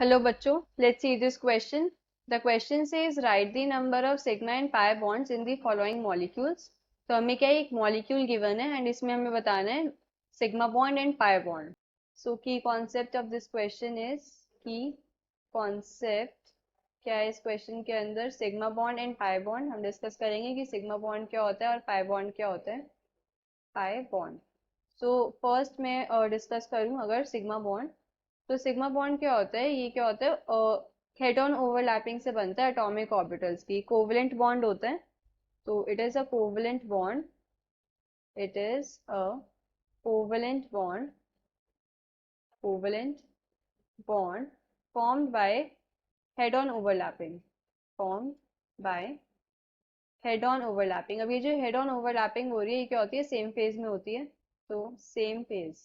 Hello बच्चों, let's see this question. The question says write the number of sigma and pi bonds in the following molecules. तो हमें क्या है, एक molecule given है and इसमें हमें बताना है sigma bond and pi bond. So key concept of this question is key concept क्या है इस क्वेश्चन के अंदर. Sigma bond and pi bond हम डिस्कस करेंगे कि सिग्मा बॉन्ड क्या होता है और पाई बॉन्ड क्या होता है. पाई बॉन्ड. सो फर्स्ट मैं डिस्कस करूँ अगर सिग्मा बॉन्ड. तो सिग्मा बॉन्ड क्या होता है, ये क्या होता है, हेड ऑन ओवरलैपिंग से बनता है एटॉमिक ऑर्बिटल्स की. कोवलेंट बॉन्ड होता है. तो it is a covalent bond. It is a covalent bond. Covalent bond formed by head on overlapping. formed by head on overlapping. अब ये जो head on overlapping हो रही है ये क्या होती है, सेम फेज में होती है. तो same phase,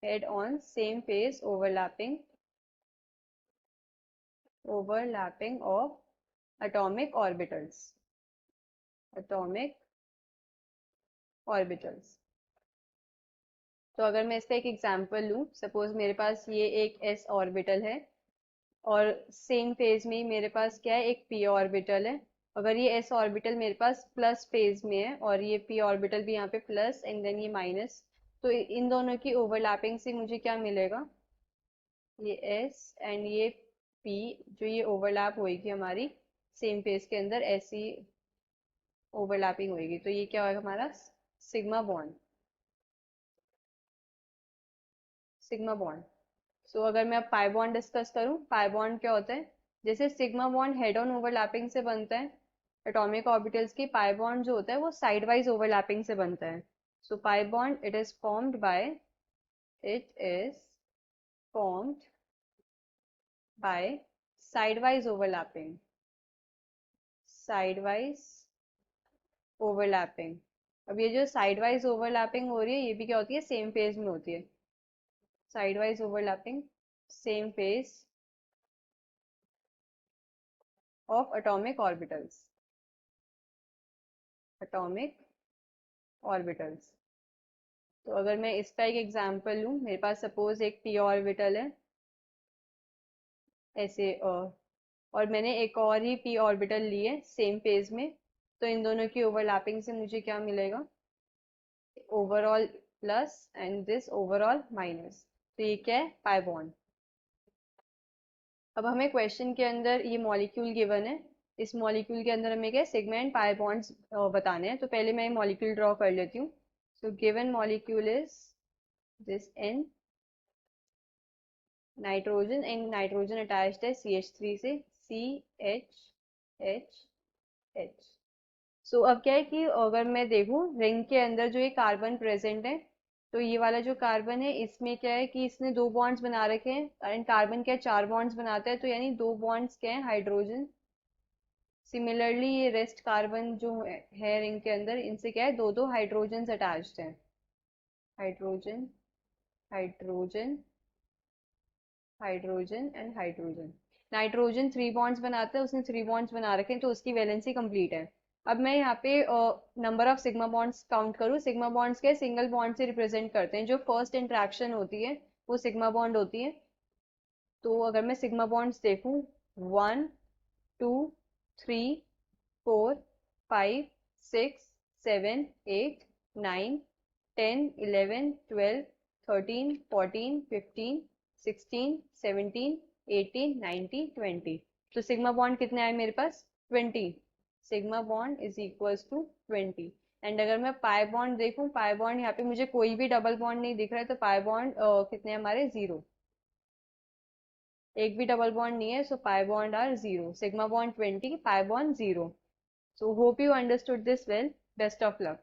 head on same phase overlapping of atomic orbitals. atomic orbitals. तो अगर मैं इसका एक एग्जांपल लूँ, सपोज मेरे पास ये एक s ऑर्बिटल है और सेम फेज में ही मेरे पास क्या है, एक p ऑर्बिटल है. अगर ये s ऑर्बिटल मेरे पास प्लस फेज में है और ये p ऑर्बिटल भी यहाँ पे प्लस एंड देन ये माइनस, तो इन दोनों की ओवरलैपिंग से मुझे क्या मिलेगा, ये s एंड ये p जो ये ओवरलैप होएगी हमारी सेम फेज के अंदर, ऐसी ओवरलैपिंग होएगी. तो ये क्या होगा हमारा sigma bond. Sigma bond. So अगर मैं अब पाई बॉन्ड डिस्कस करूं, पाई बॉन्ड क्या होता है, जैसे sigma bond head on overlapping से बनता है एटॉमिक ऑर्बिटल्स की, पाई बॉन्ड जो होता है वो साइड वाइज ओवरलैपिंग से बनता है. So pi bond it is formed by, it is formed by side wise overlapping. Side wise overlapping. अब ये जो साइड वाइज ओवरलैपिंग हो रही है ये भी क्या होती है, सेम फेज में होती है. Side wise overlapping same phase of atomic orbitals. Atomic orbitals. तो अगर मैं इसका एक एग्जांपल लूँ, मेरे पास सपोज एक p ऑर्बिटल है ऐसे, और मैंने एक और ही p ऑर्बिटल लिए सेम फेज में. तो इन दोनों की ओवरलैपिंग से मुझे क्या मिलेगा, overall plus and this overall minus. तो ये क्या है, पाई बॉन्ड. अब हमें क्वेश्चन के अंदर ये मॉलिक्यूल गिवन है. इस मॉलिक्यूल के अंदर हमें क्या सिग्मा एंड पाई बॉन्ड्स बताने हैं. तो पहले मैं मॉलिक्यूल ड्रॉ कर लेती हूँ. So given molecule is this n nitrogen, and nitrogen attached है CH3 से, CHH. सो अब क्या है कि अगर मैं देखूं रिंग के अंदर जो ये कार्बन प्रेजेंट है, तो ये वाला जो कार्बन है इसमें क्या है कि इसने दो बॉन्ड्स बना रखे हैं एंड कार्बन क्या है, चार बॉन्ड्स बनाता है. तो यानी दो बॉन्ड्स क्या है, हाइड्रोजन. सिमिलरली ये रेस्ट कार्बन जो है रिंग के अंदर, इनसे क्या है, दो दो हाइड्रोजन अटैच्ड हैं. Hydrogen, hydrogen, hydrogen and hydrogen. Nitrogen three bonds बनाता है, उसने थ्री बॉन्ड्स बना रखे हैं तो उसकी वैलेंसी कंप्लीट है. अब मैं यहाँ पे number of sigma bonds count करूँ. सिग्मा बॉन्ड्स के सिंगल बॉन्ड से रिप्रेजेंट करते हैं. जो फर्स्ट इंट्रैक्शन होती है वो सिग्मा बॉन्ड होती है. तो अगर मैं सिग्मा बॉन्ड्स देखूँ, 1 2 3 4 5 6 7 8 9 10 11 12 13 14 15 16 17 18 19 20. तो सिग्मा बॉन्ड कितने आए मेरे पास, 20. Sigma bond is equals to 20. And अगर मैं पाई बॉन्ड देखूं, पाई बॉन्ड यहाँ पे मुझे कोई भी डबल बॉन्ड नहीं दिख रहा है. तो पाई बॉन्ड कितने हमारे, 0. एक भी डबल बॉन्ड नहीं है. So pi bond are 0. Sigma bond 20, pi bond 0. So hope you understood this well. Best of luck.